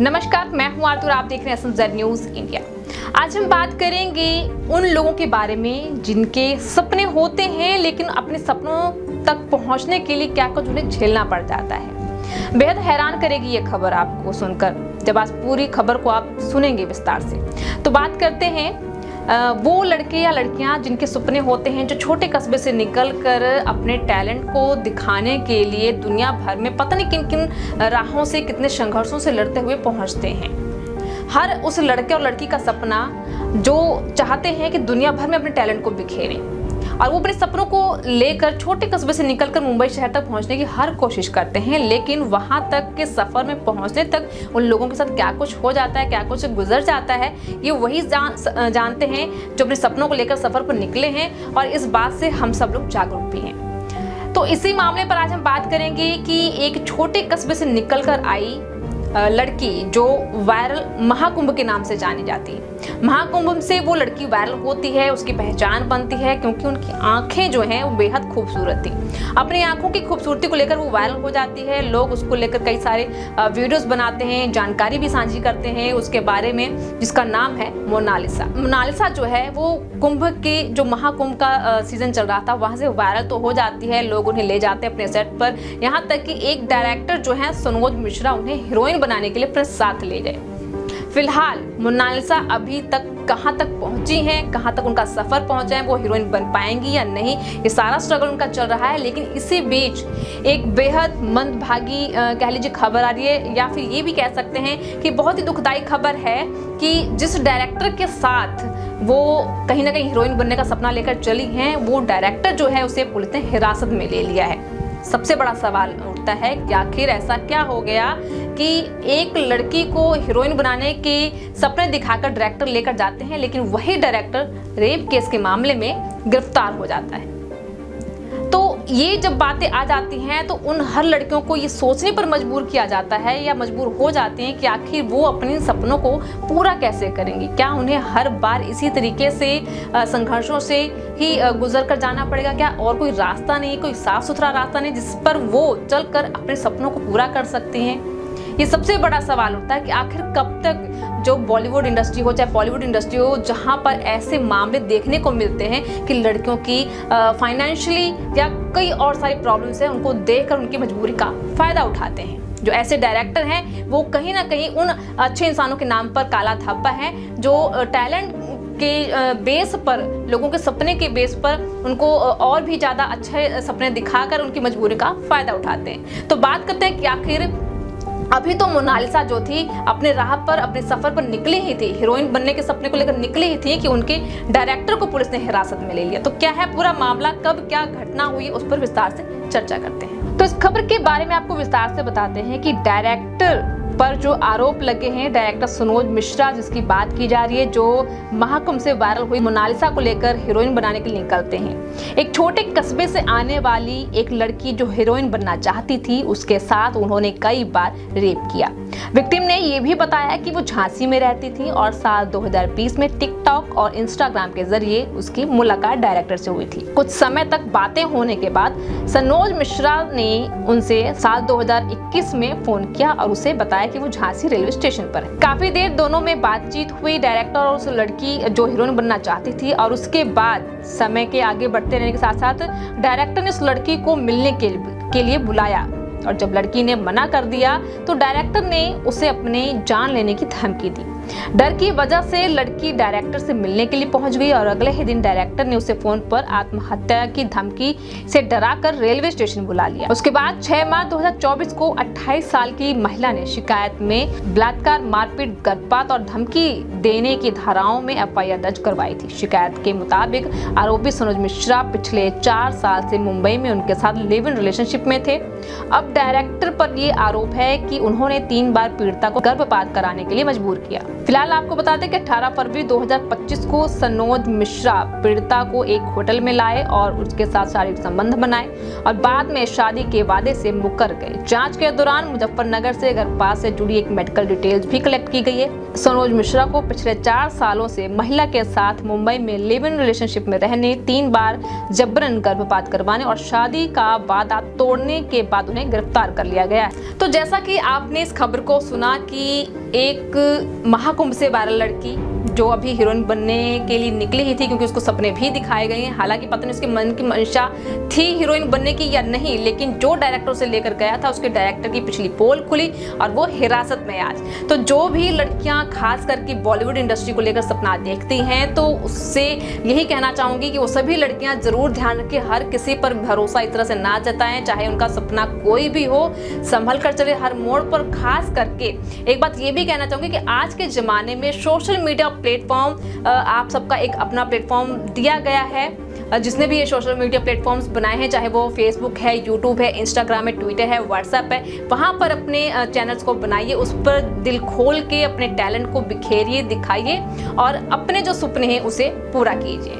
नमस्कार, मैं हूं आरती और आप देख रहे हैं SMZ न्यूज इंडिया। आज हम बात करेंगे उन लोगों के बारे में जिनके सपने होते हैं लेकिन अपने सपनों तक पहुंचने के लिए क्या कुछ उन्हें झेलना पड़ जाता है। बेहद हैरान करेगी ये खबर आपको सुनकर, जब आज पूरी खबर को आप सुनेंगे विस्तार से। तो बात करते हैं वो लड़के या लड़कियां जिनके सपने होते हैं, जो छोटे कस्बे से निकलकर अपने टैलेंट को दिखाने के लिए दुनिया भर में पता नहीं किन किन राहों से, कितने संघर्षों से लड़ते हुए पहुंचते हैं। हर उस लड़के और लड़की का सपना जो चाहते हैं कि दुनिया भर में अपने टैलेंट को बिखेरें, और वो अपने सपनों को लेकर छोटे कस्बे से निकलकर मुंबई शहर तक पहुंचने की हर कोशिश करते हैं। लेकिन वहां तक के सफर में पहुंचने तक उन लोगों के साथ क्या कुछ हो जाता है, क्या कुछ गुजर जाता है, ये वही जानते हैं जो अपने सपनों को लेकर सफर पर निकले हैं, और इस बात से हम सब लोग जागरूक भी हैं। तो इसी मामले पर आज हम बात करेंगे कि एक छोटे कस्बे से निकलकर आई लड़की जो वायरल महाकुंभ के नाम से जानी जाती है। महाकुंभ से वो लड़की वायरल होती है, उसकी पहचान बनती है क्योंकि उनकी आंखें जो हैं वो बेहद खूबसूरत थी। अपनी आंखों की खूबसूरती को लेकर वो वायरल हो जाती है। लोग उसको लेकर कई सारे वीडियोस बनाते हैं, जानकारी भी साझी करते हैं उसके बारे में, जिसका नाम है मोनालिसा। मोनालिसा जो है वो कुंभ के जो महाकुंभ का सीजन चल रहा था वहां से वायरल तो हो जाती है। लोग उन्हें ले जाते हैं अपने सेट पर, यहाँ तक कि एक डायरेक्टर जो है सनोज मिश्रा उन्हें हीरोइन बनाने के लिए अपने साथ ले गए। फिलहाल मोनालिसा अभी तक कहां तक पहुंची हैं, कहां तक उनका सफर पहुंचा है, वो हीरोइन बन पाएंगी या नहीं, ये सारा स्ट्रगल उनका चल रहा है। लेकिन इसी बीच एक बेहद मंदभागी कह लीजिए खबर आ रही है, या फिर ये भी कह सकते हैं कि बहुत ही दुखदाई खबर है कि जिस डायरेक्टर के साथ वो कहीं ना कहीं हीरोइन बनने का सपना लेकर चली हैं, वो डायरेक्टर जो है उसे पुलिस ने हिरासत में ले लिया है। सबसे बड़ा सवाल उठता है कि आखिर ऐसा क्या हो गया कि एक लड़की को हीरोइन बनाने के सपने दिखाकर डायरेक्टर लेकर जाते हैं, लेकिन वही डायरेक्टर रेप केस के मामले में गिरफ्तार हो जाता है। तो ये जब बातें आ जाती हैं तो उन हर लड़कियों को ये सोचने पर मजबूर किया जाता है या मजबूर हो जाते हैं कि आखिर वो अपने सपनों को पूरा कैसे करेंगी। क्या उन्हें हर बार इसी तरीके से संघर्षों से ही गुजर कर जाना पड़ेगा? क्या और कोई रास्ता नहीं, कोई साफ सुथरा रास्ता नहीं जिस पर वो चलकर अपने सपनों को पूरा कर सकती हैं? ये सबसे बड़ा सवाल होता है कि आखिर कब तक जो बॉलीवुड इंडस्ट्री हो चाहे बॉलीवुड इंडस्ट्री हो, जहां पर ऐसे मामले देखने को मिलते हैं कि लड़कियों की फाइनेंशियली या कई और सारी प्रॉब्लम्स हैं, उनको देखकर उनकी मजबूरी का फायदा उठाते हैं। जो ऐसे डायरेक्टर हैं वो कहीं ना कहीं उन अच्छे इंसानों के नाम पर काला धब्बा है, जो टैलेंट के बेस पर, लोगों के सपने के बेस पर उनको और भी ज़्यादा अच्छे सपने दिखाकर उनकी मजबूरी का फायदा उठाते हैं। तो बात करते हैं कि आखिर अभी तो मोनालिसा जो थी अपने राह पर, अपने सफर पर निकली ही थी, हीरोइन बनने के सपने को लेकर निकली ही थी कि उनके डायरेक्टर को पुलिस ने हिरासत में ले लिया। तो क्या है पूरा मामला, कब क्या घटना हुई, उस पर विस्तार से चर्चा करते हैं। तो इस खबर के बारे में आपको विस्तार से बताते हैं कि डायरेक्टर पर जो आरोप लगे हैं, डायरेक्टर सनोज मिश्रा जिसकी बात की जा रही है, जो महाकुंभ से वायरल हुई मोनालिसा को लेकर हीरोइन बनाने के लिए निकलते हैं। एक छोटे कस्बे से आने वाली एक लड़की जो हीरोइन बनना चाहती थी, उसके साथ उन्होंने कई बार रेप किया। विक्टिम ने यह भी बताया कि वो झांसी में रहती थी और साल 2020 में टिकटॉक और इंस्टाग्राम के जरिए उसकी मुलाकात डायरेक्टर से हुई थी। कुछ समय तक बातें होने के बाद सनोज मिश्रा ने उनसे साल 2021 में फोन किया और उसे बताया कि वो झांसी रेलवे स्टेशन पर है। काफी देर दोनों में बातचीत हुई, डायरेक्टर और उस लड़की जो हीरोइन बनना चाहती थी, और उसके बाद समय के आगे बढ़ते रहने के साथ साथ डायरेक्टर ने उस लड़की को मिलने के लिए बुलाया, और जब लड़की ने मना कर दिया तो डायरेक्टर ने उसे अपने जान लेने की धमकी दी। डर की वजह से लड़की डायरेक्टर से मिलने के लिए पहुंच गई और अगले ही दिन डायरेक्टर ने उसे फोन पर आत्महत्या की धमकी से डराकर रेलवे स्टेशन बुला लिया। उसके बाद 6 मार्च 2024 को 28 साल की महिला ने शिकायत में बलात्कार, मारपीट, गर्भपात और धमकी देने की धाराओं में FIR दर्ज करवाई थी। शिकायत के मुताबिक आरोपी सनोज मिश्रा पिछले 4 साल से मुंबई में उनके साथ लिव इन रिलेशनशिप में थे। अब डायरेक्टर पर यह आरोप है कि उन्होंने 3 बार पीड़िता को गर्भपात कराने के लिए मजबूर किया। फिलहाल आपको बता दें कि 18 फरवरी 2025 को सनोज मिश्रा पीड़िता को एक होटल में लाए और उसके साथ शारीरिक संबंध बनाए और बाद में शादी के वादे से मुकर गए। जांच के दौरान मुजफ्फरनगर से गर्भपात से जुड़ी एक मेडिकल डिटेल्स भी कलेक्ट की गई है। सनोज मिश्रा को पिछले 4 सालों से महिला के साथ मुंबई में लिव इन रिलेशनशिप में रहने, 3 बार जबरन गर्भपात करवाने और शादी का वादा तोड़ने के बाद उन्हें गिरफ्तार कर लिया गया है। तो जैसा कि आपने इस खबर को सुना कि एक महाकुंभ से वायरल लड़की जो अभी हीरोइन बनने के लिए निकली ही थी, क्योंकि उसको सपने भी दिखाए गए हैं, हालांकि पता नहीं उसके मन की मंशा थी हीरोइन बनने की या नहीं, लेकिन जो डायरेक्टर उसे लेकर गया था उसके डायरेक्टर की पिछली पोल खुली और वो हिरासत में आज। तो जो भी लड़कियां खास करके बॉलीवुड इंडस्ट्री को लेकर सपना देखती हैं तो उससे यही कहना चाहूंगी कि वो सभी लड़कियां जरूर ध्यान रखें, हर किसी पर भरोसा इस तरह से ना जताएं, चाहे उनका सपना कोई भी हो, संभल कर चले हर मोड़ पर। खास करके एक बात ये भी कहना चाहूंगी कि आज के जमाने में सोशल मीडिया प्लेटफॉर्म आप सबका एक अपना प्लेटफॉर्म दिया गया है। जिसने भी ये सोशल मीडिया प्लेटफॉर्म्स बनाए हैं, चाहे वो फेसबुक है, यूट्यूब है, इंस्टाग्राम है, ट्विटर है, व्हाट्सएप है, वहाँ पर अपने चैनल्स को बनाइए, उस पर दिल खोल के अपने टैलेंट को बिखेरिए, दिखाइए और अपने जो सपने हैं उसे पूरा कीजिए।